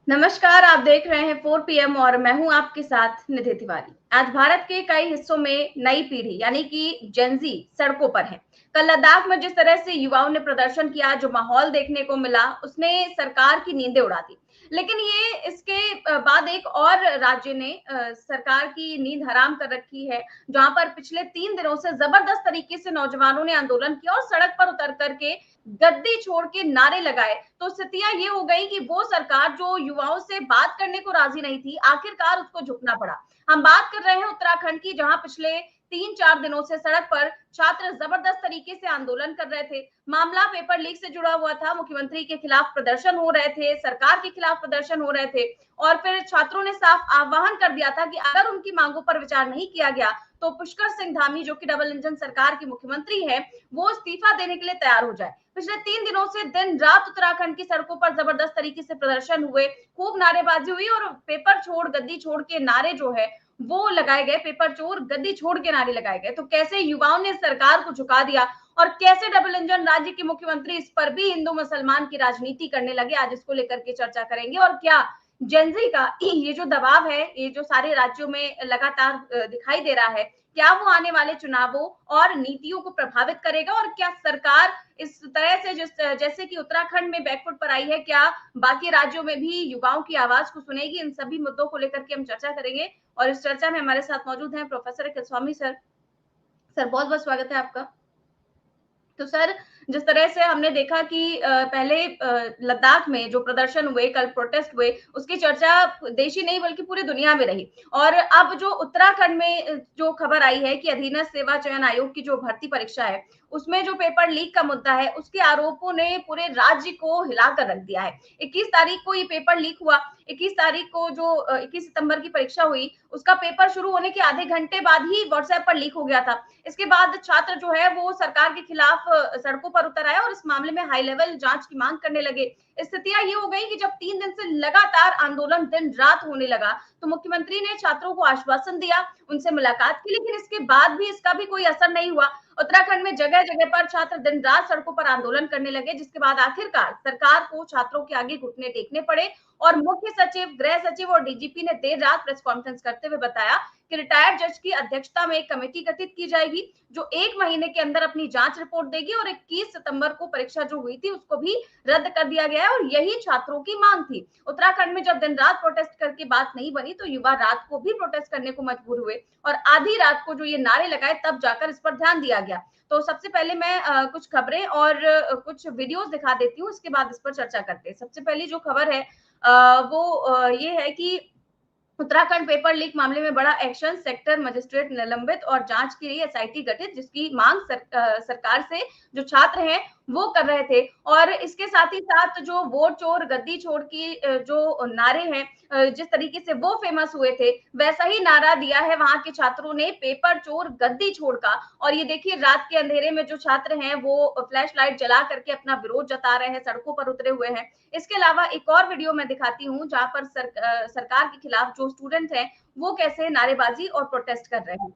नमस्कार, आप देख रहे हैं 4 पीएम और मैं हूं आपके साथ निधि तिवारी। आज भारत के कई हिस्सों में नई पीढ़ी यानी कि जेनजी सड़कों पर है। कल लद्दाख में जिस तरह से युवाओं ने प्रदर्शन किया, जो माहौल देखने को मिला, उसने सरकार की नींदें उड़ा दी। लेकिन ये इसके बाद एक और राज्य ने सरकार की नींद हराम कर रखी है, जहां पर पिछले 3 दिनों से जबरदस्त तरीके से नौजवानों ने आंदोलन किया और सड़क पर उतर करके गद्दी छोड़ के नारे लगाए। तो स्थितियां ये हो गई कि वो सरकार जो युवाओं से बात करने को राजी नहीं थी, आखिरकार उसको झुकना पड़ा। हम बात कर रहे हैं उत्तराखंड की, जहां पिछले 3-4 दिनों से सड़क पर छात्र जबरदस्त तरीके से आंदोलन कर रहे थे। मामला पेपर लीक से जुड़ा हुआ था। मुख्यमंत्री के खिलाफ प्रदर्शन हो रहे थे, सरकार के खिलाफ प्रदर्शन हो रहे थे और फिर छात्रों ने साफ आह्वान कर दिया था कि अगर उनकी मांगों पर विचार नहीं किया गया तो पुष्कर सिंह धामी, जो कि डबल इंजन सरकार के मुख्यमंत्री है, वो इस्तीफा देने के लिए तैयार हो जाए। पिछले 3 दिनों से दिन रात उत्तराखंड की सड़कों पर जबरदस्त तरीके से प्रदर्शन हुए, खूब नारेबाजी हुई और पेपर छोड़ गद्दी छोड़ के नारे जो है वो लगाए गए। पेपर चोर गद्दी छोड़ के नारे लगाए गए। तो कैसे युवाओं ने सरकार को झुका दिया और कैसे डबल इंजन राज्य के मुख्यमंत्री इस पर भी हिंदू मुसलमान की राजनीति करने लगे, आज इसको लेकर के चर्चा करेंगे। और क्या जेनजी का ये जो दबाव है, ये जो सारे राज्यों में लगातार दिखाई दे रहा है, क्या वो आने वाले चुनावों और नीतियों को प्रभावित करेगा और क्या सरकार इस तरह से जैसे कि उत्तराखंड में बैकफुट पर आई है, क्या बाकी राज्यों में भी युवाओं की आवाज को सुनेगी? इन सभी मुद्दों को लेकर के हम चर्चा करेंगे और इस चर्चा में हमारे साथ मौजूद हैं प्रोफेसर अखिल स्वामी सर। सर, बहुत बहुत स्वागत है आपका। तो सर, जिस तरह से हमने देखा कि पहले लद्दाख में जो प्रदर्शन हुए, कल प्रोटेस्ट हुए, उसकी चर्चा देश ही नहीं बल्कि पूरी दुनिया में रही। और अब जो उत्तराखंड में जो खबर आई है कि अधीनस्थ सेवा चयन आयोग की जो भर्ती परीक्षा है, उसमें जो पेपर लीक का मुद्दा है, उसके आरोपों ने पूरे राज्य को हिलाकर रख दिया है। 21 तारीख को ये पेपर लीक हुआ। 21 तारीख को जो 21 सितंबर की परीक्षा हुई, उसका पेपर शुरू होने के आधे घंटे बाद ही व्हाट्सएप पर लीक हो गया था। इसके बाद छात्र जो है वो सरकार के खिलाफ सड़कों पर उतर आए और इस मामले में हाई लेवल जांच की मांग करने लगे। स्थितियां ये हो गई कि जब 3 दिन से लगातार आंदोलन दिन रात होने लगा, तो मुख्यमंत्री ने छात्रों को आश्वासन दिया, उनसे मुलाकात की, लेकिन इसके बाद भी इसका भी कोई असर नहीं हुआ। उत्तराखंड में जगह जगह पर छात्र दिन रात सड़कों पर आंदोलन करने लगे, जिसके बाद आखिरकार सरकार को छात्रों के आगे घुटने टेकने पड़े और मुख्य सचिव, गृह सचिव और डीजीपी ने देर रात प्रेस कॉन्फ्रेंस करते हुए बताया कि रिटायर्ड जज की अध्यक्षता में एक कमेटी गठित की जाएगी, जो 1 महीने के अंदर अपनी जांच रिपोर्ट देगी और 21 सितंबर को परीक्षा जो हुई थी उसको भी रद्द कर दिया गया है और यही छात्रों की मांग थी। उत्तराखंड में जब दिन रात प्रोटेस्ट करके बात नहीं बनी, तो युवा रात को भी प्रोटेस्ट करने को मजबूर हुए और आधी रात को जो ये नारे लगाए, तब जाकर इस पर ध्यान दिया गया। तो सबसे पहले मैं कुछ खबरें और कुछ वीडियोस दिखा देती हूँ, इसके बाद इस पर चर्चा करते हैं। सबसे पहली जो खबर है वो ये है कि उत्तराखंड पेपर लीक मामले में बड़ा एक्शन, सेक्टर मजिस्ट्रेट निलंबित और जांच के लिए एसआईटी गठित, जिसकी मांग सरकार से जो छात्र हैं वो कर रहे थे। और इसके साथ ही साथ जो वोट चोर गद्दी छोड़ की जो नारे हैं, जिस तरीके से वो फेमस हुए थे, वैसा ही नारा दिया है वहां के छात्रों ने, पेपर चोर गद्दी छोड़ का। और ये देखिए, रात के अंधेरे में जो छात्र हैं वो फ्लैश लाइट जला करके अपना विरोध जता रहे हैं, सड़कों पर उतरे हुए हैं। इसके अलावा एक और वीडियो मैं दिखाती हूँ जहां पर सरकार के खिलाफ जो स्टूडेंट हैं वो कैसे नारेबाजी और प्रोटेस्ट कर रहे हैं।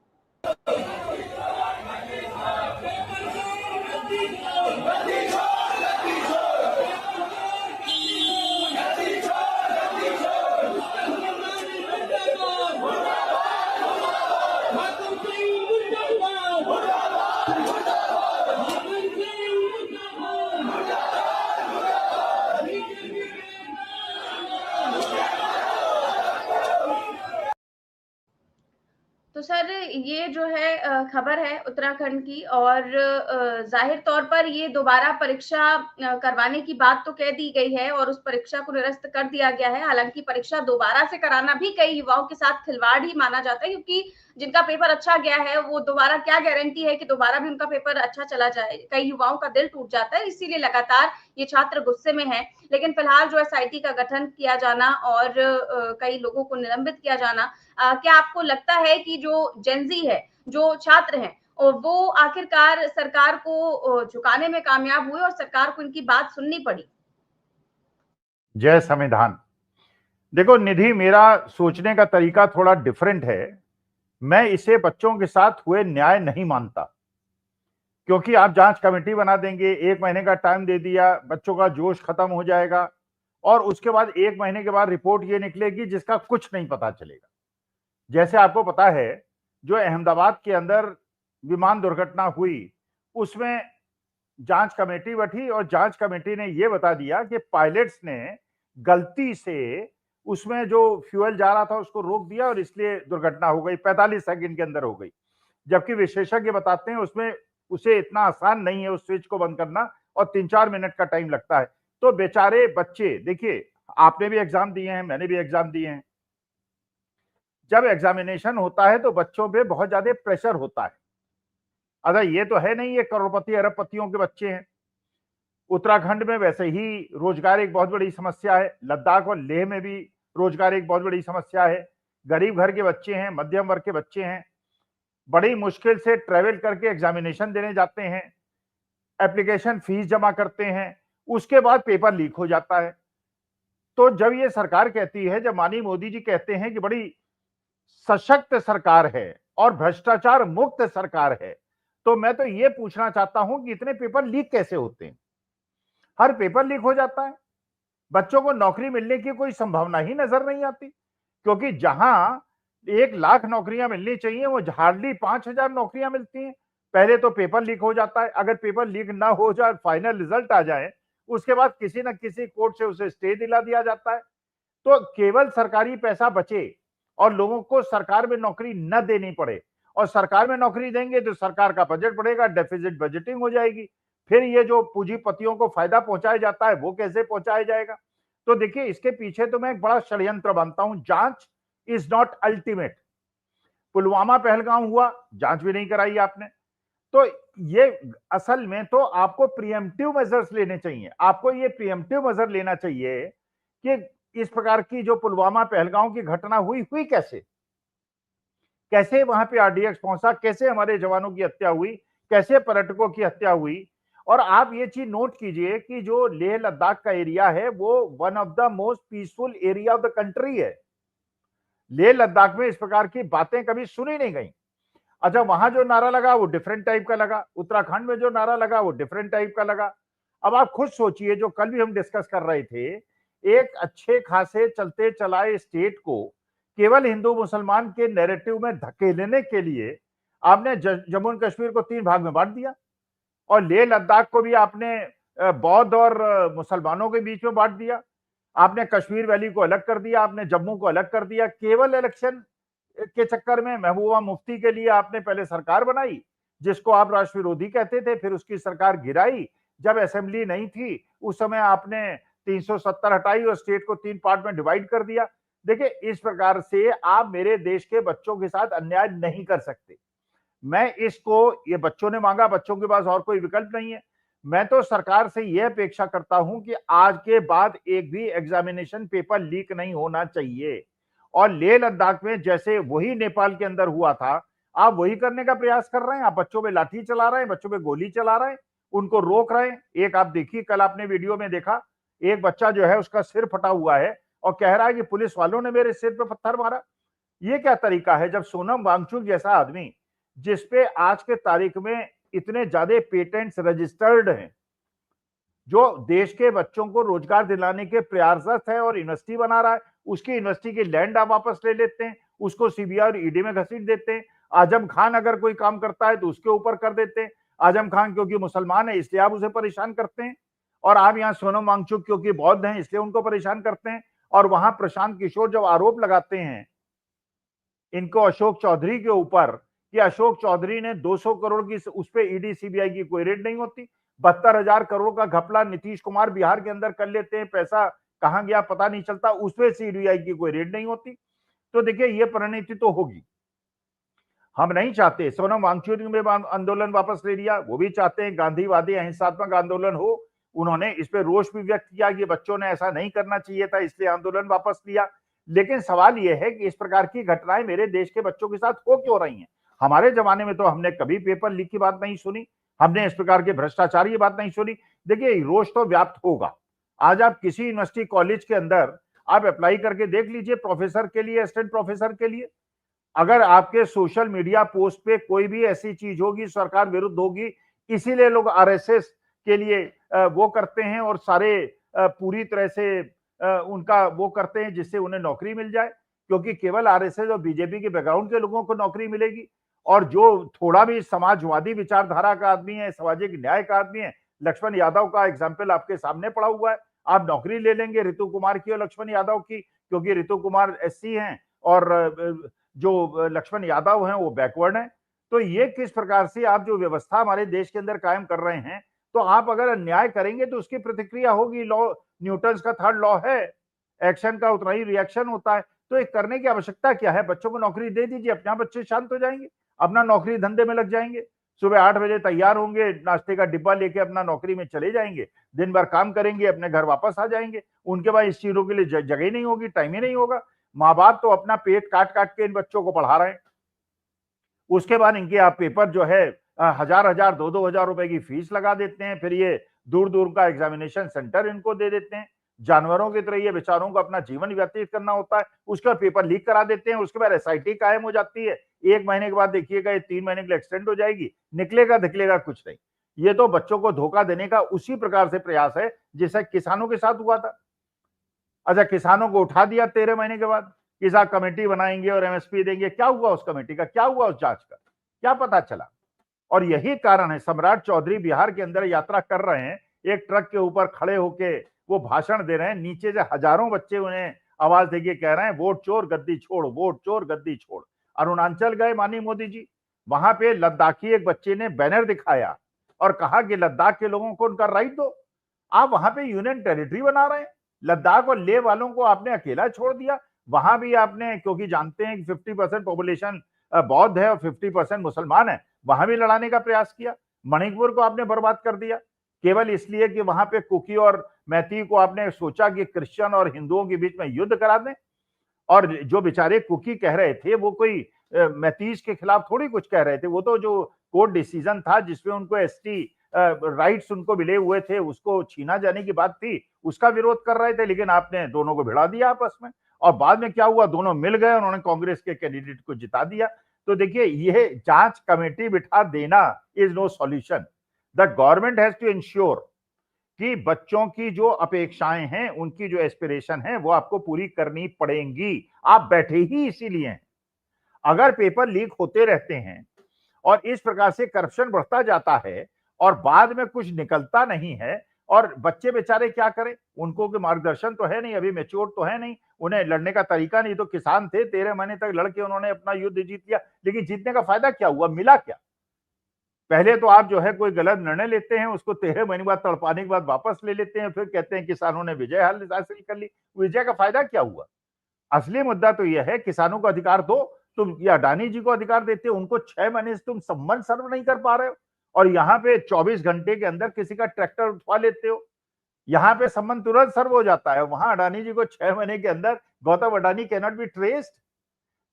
तो सर, ये जो है खबर है उत्तराखंड की और जाहिर तौर पर ये दोबारा परीक्षा करवाने की बात तो कह दी गई है और उस परीक्षा को निरस्त कर दिया गया है। हालांकि परीक्षा दोबारा से कराना भी कई युवाओं के साथ खिलवाड़ ही माना जाता है, क्योंकि जिनका पेपर अच्छा गया है वो दोबारा क्या गारंटी है कि दोबारा भी उनका पेपर अच्छा चला जाए। कई युवाओं का दिल टूट जाता है, इसीलिए लगातार ये छात्र गुस्से में हैं। लेकिन फिलहाल जो एसआईटी का गठन किया जाना और कई लोगों को निलंबित किया जाना, क्या आपको लगता है कि जो जेनजी है, जो छात्र हैं, और वो आखिरकार सरकार को झुकाने में कामयाब हुए और सरकार को इनकी बात सुननी पड़ी? जय संविधान। देखो निधि, मेरा सोचने का तरीका थोड़ा डिफरेंट है। मैं इसे बच्चों के साथ हुए न्याय नहीं मानता, क्योंकि आप जांच कमेटी बना देंगे, 1 महीने का टाइम दे दिया, बच्चों का जोश खत्म हो जाएगा और उसके बाद 1 महीने के बाद रिपोर्ट ये निकलेगी जिसका कुछ नहीं पता चलेगा। जैसे आपको पता है जो अहमदाबाद के अंदर विमान दुर्घटना हुई, उसमें जांच कमेटी बैठी और जांच कमेटी ने यह बता दिया कि पायलट्स ने गलती से उसमें जो फ्यूल जा रहा था उसको रोक दिया और इसलिए दुर्घटना हो गई, 45 सेकंड के अंदर हो गई। जबकि विशेषज्ञ बताते हैं उसमें उसे इतना आसान नहीं है उस स्विच को बंद करना और 3-4 मिनट का टाइम लगता है। तो बेचारे बच्चे, देखिए आपने भी एग्जाम दिए हैं, मैंने भी एग्जाम दिए हैं। जब एग्जामिनेशन होता है तो बच्चों पे बहुत ज्यादा प्रेशर होता है। अगर ये तो है नहीं ये करोड़पति अरबपतियों के बच्चे हैं। उत्तराखंड में वैसे ही रोजगार एक बहुत बड़ी समस्या है, लद्दाख और लेह में भी रोजगार एक बहुत बड़ी समस्या है। गरीब घर के बच्चे हैं, मध्यम वर्ग के बच्चे हैं, बड़ी मुश्किल से ट्रेवल करके एग्जामिनेशन देने जाते हैं, एप्लीकेशन फीस जमा करते हैं, उसके बाद पेपर लीक हो जाता है। तो जब ये सरकार कहती है, जब माननीय मोदी जी कहते हैं कि बड़ी सशक्त सरकार है और भ्रष्टाचार मुक्त सरकार है, तो मैं तो ये पूछना चाहता हूं कि इतने पेपर लीक कैसे होते हैं? हर पेपर लीक हो जाता है, बच्चों को नौकरी मिलने की कोई संभावना ही नजर नहीं आती, क्योंकि जहां 1 लाख नौकरियां मिलनी चाहिए वो हार्डली 5,000 नौकरियां मिलती हैं। पहले तो पेपर लीक हो जाता है, अगर पेपर लीक ना हो जाए, फाइनल रिजल्ट आ जाए, उसके बाद किसी न किसी कोर्ट से उसे स्टे दिला दिया जाता है। तो केवल सरकारी पैसा बचे और लोगों को सरकार में नौकरी न देनी पड़े, और सरकार में नौकरी देंगे तो सरकार का बजट बढ़ेगा, डेफिसिट बजटिंग हो जाएगी, फिर ये जो पूंजीपतियों को फायदा पहुंचाया जाता है वो कैसे पहुंचाया जाएगा? तो देखिए इसके पीछे तो मैं एक बड़ा षड्यंत्र मानता हूं। जांच is not ultimate. Pulwama Pahalgam हुआ, जांच भी नहीं कराई आपने। तो ये असल में तो आपको प्रिएम्प्टिव मेजर्स लेने चाहिए, आपको ये प्रिएम्प्टिव मेजर लेना चाहिए कि इस प्रकार की जो पुलवामा पहलगाम की घटना हुई, हुई कैसे वहां पे आरडीएक्स पहुंचा, कैसे हमारे जवानों की हत्या हुई, कैसे पर्यटकों की हत्या हुई। और आप ये चीज नोट कीजिए कि जो लेह लद्दाख का एरिया है वो one of the most peaceful area of the country है। लेह लद्दाख में इस प्रकार की बातें कभी सुनी नहीं गई। अच्छा, वहां जो नारा लगा वो डिफरेंट टाइप का लगा, उत्तराखंड में जो नारा लगा वो डिफरेंट टाइप का लगा। अब आप खुद सोचिए, जो कल भी हम डिस्कस कर रहे थे, एक अच्छे खासे चलते चलाए स्टेट को केवल हिंदू मुसलमान के नैरेटिव में धकेलने के लिए आपने जम्मू एंड कश्मीर को 3 भाग में बांट दिया, और लेह लद्दाख को भी आपने बौद्ध और मुसलमानों के बीच में बांट दिया। आपने कश्मीर वैली को अलग कर दिया, आपने जम्मू को अलग कर दिया, केवल इलेक्शन के चक्कर में। महबूबा मुफ्ती के लिए आपने पहले सरकार बनाई जिसको आप राष्ट्र विरोधी कहते थे, फिर उसकी सरकार गिराई। जब असेंबली नहीं थी उस समय आपने 370 हटाई और स्टेट को 3 पार्ट में डिवाइड कर दिया। देखिए इस प्रकार से आप मेरे देश के बच्चों के साथ अन्याय नहीं कर सकते। मैं इसको, ये बच्चों ने मांगा, बच्चों के पास और कोई विकल्प नहीं है। मैं तो सरकार से यह अपेक्षा करता हूं कि आज के बाद एक भी एग्जामिनेशन पेपर लीक नहीं होना चाहिए, और लेह लद्दाख में जैसे वही नेपाल के अंदर हुआ था, आप वही करने का प्रयास कर रहे हैं। आप बच्चों पे लाठी चला रहे हैं, बच्चों पे गोली चला रहे हैं, उनको रोक रहे हैं। एक आप देखिए, कल आपने वीडियो में देखा, एक बच्चा जो है उसका सिर फटा हुआ है और कह रहा है कि पुलिस वालों ने मेरे सिर पे पत्थर मारा। ये क्या तरीका है? जब सोनम वांगचुक जैसा आदमी, जिसपे आज के तारीख में इतने ज्यादा पेटेंट्स रजिस्टर्ड हैं, जो देश के बच्चों को रोजगार दिलाने के प्रयासरत है और यूनिवर्सिटी बना रहा है, उसकी यूनिवर्सिटी की लैंड आप वापस ले लेते हैं, उसको सीबीआई और ईडी में घसीट देते हैं। आजम खान अगर कोई काम करता है तो उसके ऊपर कर देते हैं। आजम खान क्योंकि मुसलमान है इसलिए आप उसे परेशान करते हैं, और आप यहाँ सोनम वांगचुक क्योंकि बौद्ध हैं इसलिए उनको परेशान करते हैं। और वहां प्रशांत किशोर जब आरोप लगाते हैं इनको अशोक चौधरी के ऊपर कि अशोक चौधरी ने 200 करोड़ की, उस पर ईडी सीबीआई की कोई रेड नहीं होती। 72,000 करोड़ का घपला नीतीश कुमार बिहार के अंदर कर लेते हैं, पैसा कहां गया पता नहीं चलता, उस पर सीबीआई की कोई रेड नहीं होती। तो देखिए ये परिणति तो होगी। हम नहीं चाहते, सोनम वांगचुक ने आंदोलन वापस ले लिया, वो भी चाहते हैं गांधीवादी अहिंसात्मक आंदोलन हो। उन्होंने इस पर रोष भी व्यक्त किया कि बच्चों ने ऐसा नहीं करना चाहिए था इसलिए आंदोलन वापस लिया। लेकिन सवाल यह है कि इस प्रकार की घटनाएं मेरे देश के बच्चों के साथ हो क्यों रही हैं? हमारे जमाने में तो हमने कभी पेपर लीक की बात नहीं सुनी, हमने इस प्रकार के भ्रष्टाचार की बात नहीं सुनी। देखिए रोष तो व्याप्त होगा। आज आप किसी यूनिवर्सिटी कॉलेज के अंदर आप अप्लाई करके देख लीजिए, प्रोफेसर के लिए, असिस्टेंट प्रोफेसर के लिए, अगर आपके सोशल मीडिया पोस्ट पे कोई भी ऐसी चीज होगी सरकार विरुद्ध होगी, इसीलिए लोग आरएसएस के लिए वो करते हैं और सारे पूरी तरह से उनका वो करते हैं जिससे उन्हें नौकरी मिल जाए, क्योंकि केवल आरएसएस और बीजेपी के बैकग्राउंड के लोगों को नौकरी मिलेगी। और जो थोड़ा भी समाजवादी विचारधारा का आदमी है, सामाजिक न्याय का आदमी है, लक्ष्मण यादव का एग्जाम्पल आपके सामने पड़ा हुआ है, आप नौकरी ले लेंगे ऋतु कुमार की और लक्ष्मण यादव की, क्योंकि ऋतु कुमार एससी हैं और जो लक्ष्मण यादव हैं वो बैकवर्ड हैं। तो ये किस प्रकार से आप जो व्यवस्था हमारे देश के अंदर कायम कर रहे हैं, तो आप अगर अन्याय करेंगे तो उसकी प्रतिक्रिया होगी। लॉ, न्यूटन का थर्ड लॉ है, एक्शन का उतना ही रिएक्शन होता है। तो एक करने की आवश्यकता क्या है, बच्चों को नौकरी दे दीजिए, अपने आप बच्चे शांत हो जाएंगे, अपना नौकरी धंधे में लग जाएंगे, सुबह 8 बजे तैयार होंगे, नाश्ते का डिब्बा लेके अपना नौकरी में चले जाएंगे, दिन भर काम करेंगे, अपने घर वापस आ जाएंगे। उनके पास इस चीजों के लिए जगह ही नहीं होगी, टाइम ही नहीं होगा। माँ बाप तो अपना पेट काट काट के इन बच्चों को पढ़ा रहे हैं, उसके बाद इनके आप पेपर जो है 1000-1000 2-2000 रुपए की फीस लगा देते हैं, फिर ये दूर दूर का एग्जामिनेशन सेंटर इनको दे देते हैं। जानवरों की तरह ये बेचारों को अपना जीवन व्यतीत करना होता है, उसका पेपर लीक करा देते हैं, उसके बाद एसआईटी कायम हो जाती है, 1 महीने के बाद देखिएगा ये 3 महीने के लिए एक्सटेंड हो जाएगी, निकलेगा दिखलेगा कुछ नहीं। ये तो बच्चों को धोखा देने का उसी प्रकार से प्रयास है जैसा किसानों के साथ हुआ था। अच्छा, किसानों को उठा दिया 13 महीने के बाद, किसान कमेटी बनाएंगे और एमएसपी देंगे। क्या हुआ उस कमेटी का, क्या हुआ उस जांच का, क्या पता चला? और यही कारण है सम्राट चौधरी बिहार के अंदर यात्रा कर रहे हैं, एक ट्रक के ऊपर खड़े होके वो भाषण दे रहे हैं, नीचे से हजारों बच्चे उन्हें आवाज देके कह रहे हैं वोट चोर गद्दी छोड़, वोट चोर गद्दी छोड़। अरुणाचल गए माननीय मोदी जी, वहां पे लद्दाखी एक बच्चे ने बैनर दिखाया और कहा कि लद्दाख के लोगों को उनका राइट दो। आप वहां पे यूनियन टेरिटरी बना रहे हैं, लद्दाख और लेह वालों को आपने अकेला छोड़ दिया। वहां भी आपने, क्योंकि जानते हैं कि 50% पॉपुलेशन बौद्ध है और 50% मुसलमान है, वहां भी लड़ाने का प्रयास किया। मणिपुर को आपने बर्बाद कर दिया केवल इसलिए कि वहां पे कुकी और मैती को आपने सोचा कि क्रिश्चियन और हिंदुओं के बीच में युद्ध करा दें। और जो बेचारे कुकी कह रहे थे वो कोई मैतीज के खिलाफ थोड़ी कुछ कह रहे थे, वो तो जो कोर्ट डिसीजन था जिसमें उनको एसटी राइट्स उनको मिले हुए थे उसको छीना जाने की बात थी, उसका विरोध कर रहे थे। लेकिन आपने दोनों को भिड़ा दिया आपस में, और बाद में क्या हुआ, दोनों मिल गए, उन्होंने कांग्रेस के कैंडिडेट को जिता दिया। तो देखिए, यह जांच कमेटी बिठा देना is no solution. The government has to ensure कि बच्चों की जो अपेक्षाएं हैं, उनकी जो एस्पिरेशन है वो आपको पूरी करनी पड़ेंगी। आप बैठे ही इसीलिए हैं। अगर पेपर लीक होते रहते हैं और इस प्रकार से करप्शन बढ़ता जाता है और बाद में कुछ निकलता नहीं है, और बच्चे बेचारे क्या करें, उनको के मार्गदर्शन तो है नहीं, अभी मैच्योर तो है नहीं, उन्हें लड़ने का तरीका नहीं। तो किसान थे, 13 महीने तक लड़के उन्होंने अपना युद्ध जीत लिया, लेकिन जीतने का फायदा क्या हुआ, मिला क्या? पहले तो आप जो है कोई गलत निर्णय लेते हैं, उसको 13 महीने बाद तड़पाने के बाद वापस ले लेते हैं, फिर कहते हैं किसानों ने विजय हासिल कर ली। विजय का फायदा क्या हुआ? असली मुद्दा तो यह है, किसानों को अधिकार दो। तुम ये अडानी जी को अधिकार देते हो, उनको 6 महीने से तुम सम्मन सर्व नहीं कर पा रहे हो, और यहाँ पे 24 घंटे के अंदर किसी का ट्रैक्टर उठवा लेते हो। यहाँ पे सम्मन तुरंत सर्व हो जाता है, वहां अडानी जी को 6 महीने के अंदर Gautam Adani can not be traced.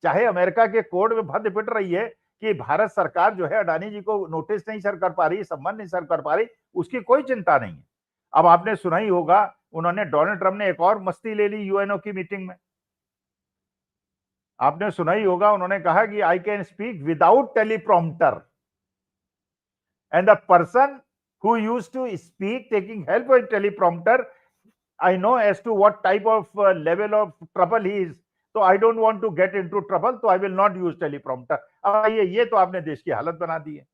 चाहे अमेरिका के कोर्ट में भद्द पिट रही है कि भारत सरकार जो है अडानी जी को नोटिस नहीं सर्व कर पा रही, सम्मन नहीं सर्व कर पा रही, उसकी कोई चिंता नहीं है। अब आपने सुना ही होगा, उन्होंने, डोनाल्ड ट्रंप ने एक और मस्ती ले ली यूएनओ की मीटिंग में। आपने सुना ही होगा, उन्होंने कहा कि I can speak without teleprompter, and the person who used to speak taking help with teleprompter, I know as to what type of level of trouble he is, so I don't want to get into trouble, so I will not use teleprompter। अब ये तो आपने देश की हालत बना दी है।